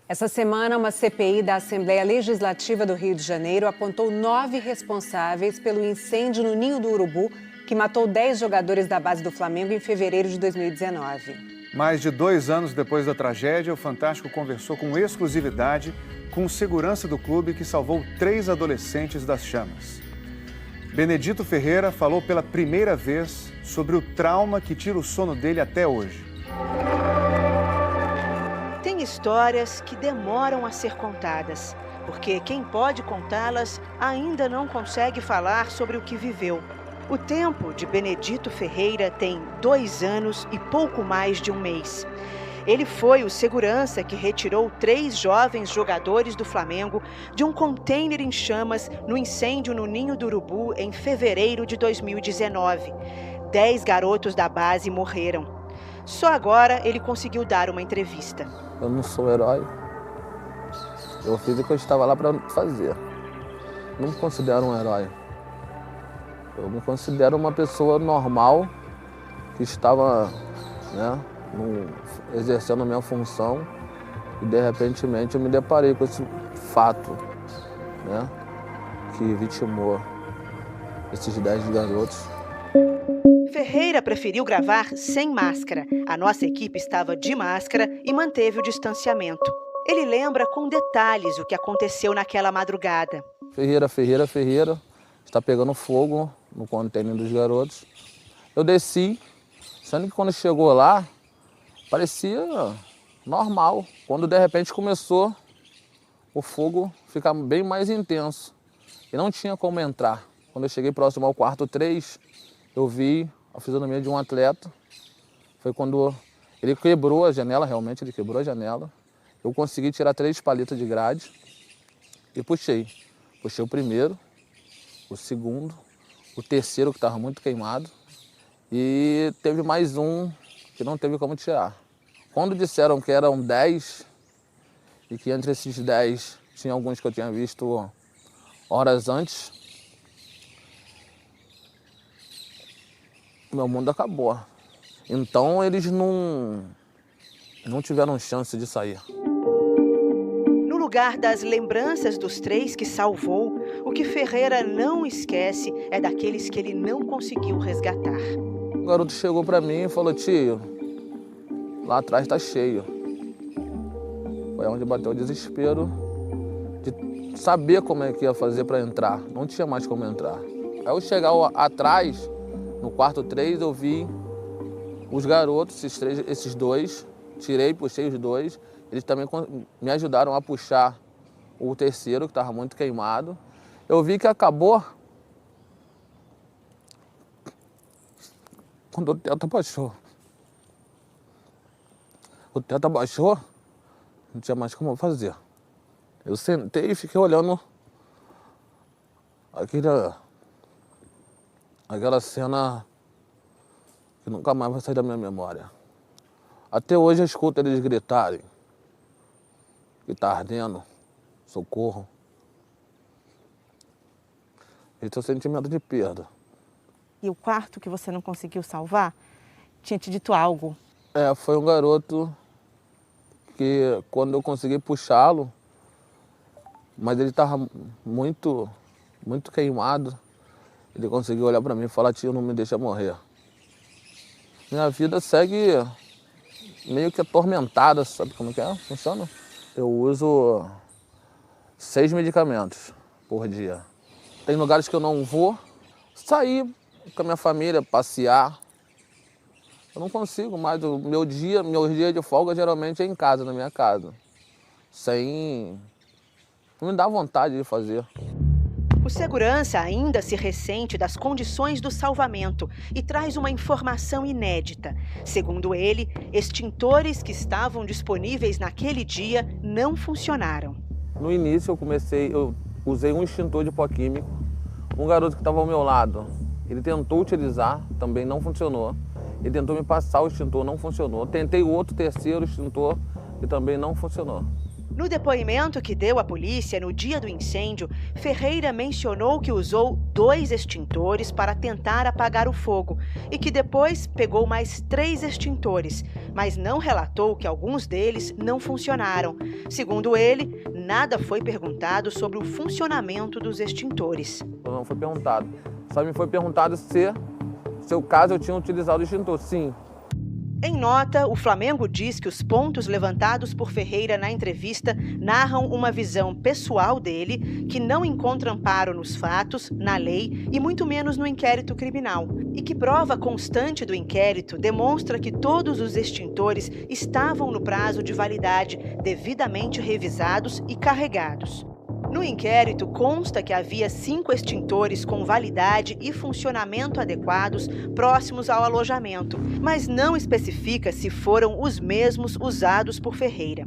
Essa semana, uma CPI da Assembleia Legislativa do Rio de Janeiro apontou 9 responsáveis pelo incêndio no Ninho do Urubu, que matou 10 jogadores da base do Flamengo em fevereiro de 2019. Mais de 2 anos depois da tragédia, o Fantástico conversou com exclusividade com o segurança do clube que salvou 3 adolescentes das chamas. Benedito Ferreira falou pela primeira vez sobre o trauma que tira o sono dele até hoje. Tem histórias que demoram a ser contadas, porque quem pode contá-las ainda não consegue falar sobre o que viveu. O tempo de Benedito Ferreira tem 2 anos e pouco mais de um mês. Ele foi o segurança que retirou 3 jovens jogadores do Flamengo de um container em chamas no incêndio no Ninho do Urubu em fevereiro de 2019. 10 garotos da base morreram. Só agora ele conseguiu dar uma entrevista. Eu não sou herói. Eu fiz o que eu estava lá para fazer. Não me considero um herói. Eu me considero uma pessoa normal que estava, exercendo a minha função e, de repente, eu me deparei com esse fato, que vitimou esses 10 garotos. Ferreira preferiu gravar sem máscara. A nossa equipe estava de máscara e manteve o distanciamento. Ele lembra com detalhes o que aconteceu naquela madrugada. Ferreira, está pegando fogo no container dos garotos. Eu desci, sendo que quando chegou lá, parecia normal. Quando de repente começou o fogo ficar bem mais intenso. E não tinha como entrar. Quando eu cheguei próximo ao quarto 3, eu vi a fisionomia de um atleta. Foi quando ele quebrou a janela, realmente ele quebrou a janela. Eu consegui tirar 3 palitos de grade e puxei. Puxei o primeiro, o segundo, o terceiro que estava muito queimado e teve mais um que não teve como tirar. Quando disseram que eram 10 e que entre esses 10 tinha alguns que eu tinha visto horas antes, meu mundo acabou. Então eles não tiveram chance de sair. No lugar das lembranças dos 3 que salvou, o que Ferreira não esquece é daqueles que ele não conseguiu resgatar. O garoto chegou para mim e falou: tio, lá atrás tá cheio. Foi onde bateu o desespero de saber como é que ia fazer para entrar. Não tinha mais como entrar. Aí eu chegar atrás, no quarto 3, eu vi os garotos, esses 2, tirei, puxei os 2. Eles também me ajudaram a puxar o terceiro, que estava muito queimado. Eu vi que acabou quando o teto abaixou. O teto abaixou, não tinha mais como fazer. Eu sentei e fiquei olhando aquela cena que nunca mais vai sair da minha memória. Até hoje eu escuto eles gritarem que tá ardendo, socorro. Esse é o sentimento de perda. E o quarto que você não conseguiu salvar tinha te dito algo? Foi um garoto que quando eu consegui puxá-lo, mas ele estava muito, muito queimado, ele conseguiu olhar para mim e falar: tio, não me deixa morrer. Minha vida segue meio que atormentada, sabe como que é? Funciona? Eu uso 6 medicamentos por dia. Tem lugares que eu não vou sair com a minha família, passear. Eu não consigo mais. O meu dia de folga geralmente é em casa, na minha casa. Não me dá vontade de fazer. O segurança ainda se ressente das condições do salvamento e traz uma informação inédita. Segundo ele, extintores que estavam disponíveis naquele dia não funcionaram. No início eu usei um extintor de pó químico. Um garoto que estava ao meu lado, ele tentou utilizar, também não funcionou. Ele tentou me passar o extintor, não funcionou. Tentei o outro terceiro extintor e também não funcionou. No depoimento que deu à polícia no dia do incêndio, Ferreira mencionou que usou 2 extintores para tentar apagar o fogo e que depois pegou mais 3 extintores, mas não relatou que alguns deles não funcionaram. Segundo ele, nada foi perguntado sobre o funcionamento dos extintores. Não foi perguntado. Só me foi perguntado se o caso eu tinha utilizado o extintor. Sim. Em nota, o Flamengo diz que os pontos levantados por Ferreira na entrevista narram uma visão pessoal dele, que não encontra amparo nos fatos, na lei e muito menos no inquérito criminal. E que prova constante do inquérito demonstra que todos os extintores estavam no prazo de validade, devidamente revisados e carregados. No inquérito, consta que havia 5 extintores com validade e funcionamento adequados próximos ao alojamento, mas não especifica se foram os mesmos usados por Ferreira.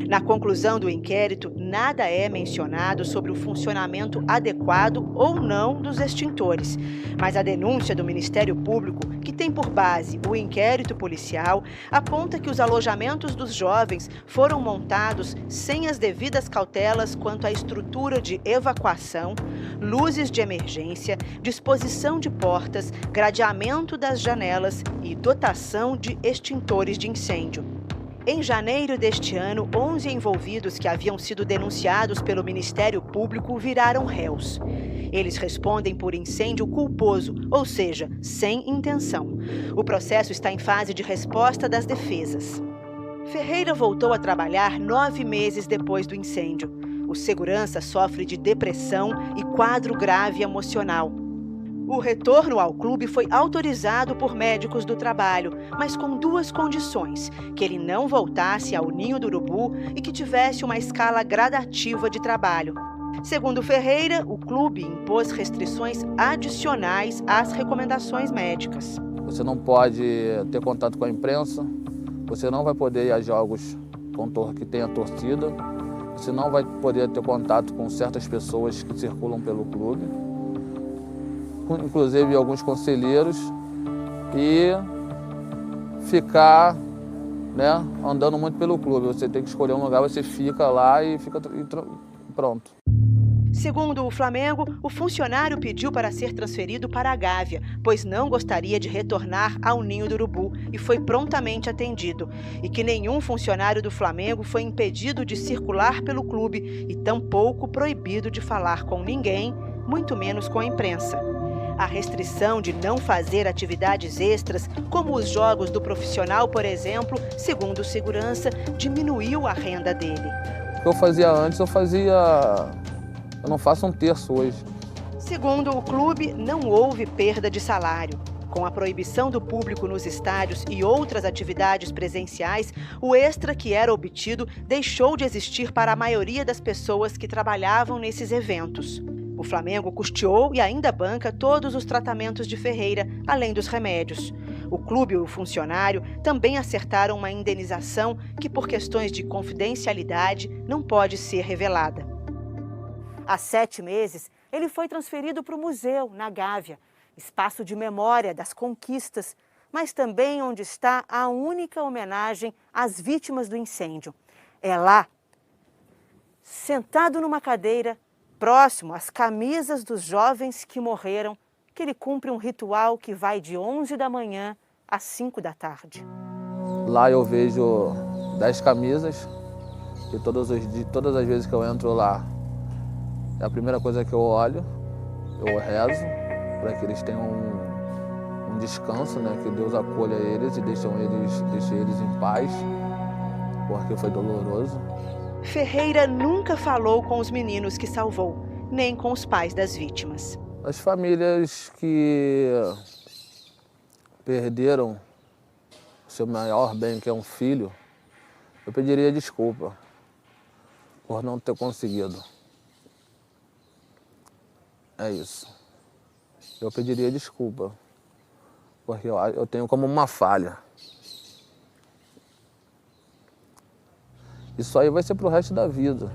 Na conclusão do inquérito, nada é mencionado sobre o funcionamento adequado ou não dos extintores, mas a denúncia do Ministério Público, que tem por base o inquérito policial, aponta que os alojamentos dos jovens foram montados sem as devidas cautelas quanto à estrutura de evacuação, luzes de emergência, disposição de portas, gradeamento das janelas e dotação de extintores de incêndio. Em janeiro deste ano, 11 envolvidos que haviam sido denunciados pelo Ministério Público viraram réus. Eles respondem por incêndio culposo, ou seja, sem intenção. O processo está em fase de resposta das defesas. Ferreira voltou a trabalhar 9 meses depois do incêndio. O segurança sofre de depressão e quadro grave emocional. O retorno ao clube foi autorizado por médicos do trabalho, mas com 2 condições: que ele não voltasse ao Ninho do Urubu e que tivesse uma escala gradativa de trabalho. Segundo Ferreira, o clube impôs restrições adicionais às recomendações médicas. Você não pode ter contato com a imprensa, você não vai poder ir a jogos que tenha torcida, você não vai poder ter contato com certas pessoas que circulam pelo clube, inclusive alguns conselheiros, e ficar, andando muito pelo clube. Você tem que escolher um lugar, você fica lá e pronto. Segundo o Flamengo, o funcionário pediu para ser transferido para a Gávea, pois não gostaria de retornar ao Ninho do Urubu e foi prontamente atendido. E que nenhum funcionário do Flamengo foi impedido de circular pelo clube e tampouco proibido de falar com ninguém, muito menos com a imprensa. A restrição de não fazer atividades extras, como os jogos do profissional, por exemplo, segundo o segurança, diminuiu a renda dele. O que eu fazia antes, eu não faço um terço hoje. Segundo o clube, não houve perda de salário. Com a proibição do público nos estádios e outras atividades presenciais, o extra que era obtido deixou de existir para a maioria das pessoas que trabalhavam nesses eventos. O Flamengo custeou e ainda banca todos os tratamentos de Ferreira, além dos remédios. O clube e o funcionário também acertaram uma indenização que, por questões de confidencialidade, não pode ser revelada. Há 7 meses, ele foi transferido para o museu, na Gávea, espaço de memória das conquistas, mas também onde está a única homenagem às vítimas do incêndio. É lá, sentado numa cadeira, próximo às camisas dos jovens que morreram, que ele cumpre um ritual que vai de 11 da manhã às 5 da tarde. Lá eu vejo 10 camisas e todas as vezes que eu entro lá, é a primeira coisa que eu olho, eu rezo para que eles tenham um descanso, que Deus acolha eles e deixe eles em paz, porque foi doloroso. Ferreira nunca falou com os meninos que salvou, nem com os pais das vítimas. As famílias que perderam o seu maior bem, que é um filho, eu pediria desculpa por não ter conseguido. É isso. Eu pediria desculpa, porque eu tenho como uma falha. Isso aí vai ser pro resto da vida.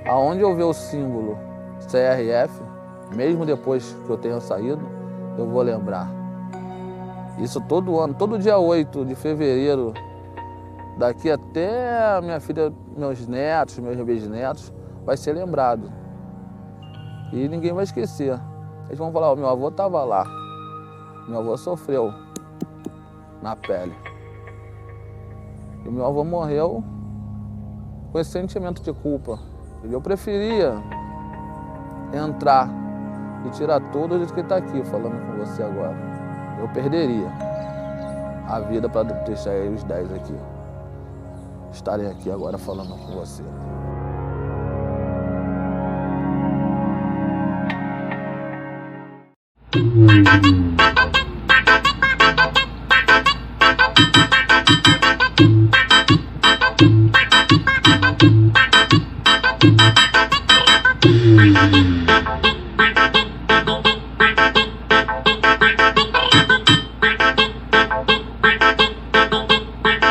Aonde eu ver o símbolo CRF, mesmo depois que eu tenha saído, eu vou lembrar. Isso todo ano, todo dia 8 de fevereiro daqui até a minha filha, meus netos, meus bisnetos, vai ser lembrado. E ninguém vai esquecer. Eles vão falar, meu avô estava lá, meu avô sofreu na pele. E meu avô morreu com esse sentimento de culpa. Eu preferia entrar e tirar tudo do jeito que ele está aqui falando com você agora. Eu perderia a vida para deixar os 10 aqui estarem aqui agora falando com você.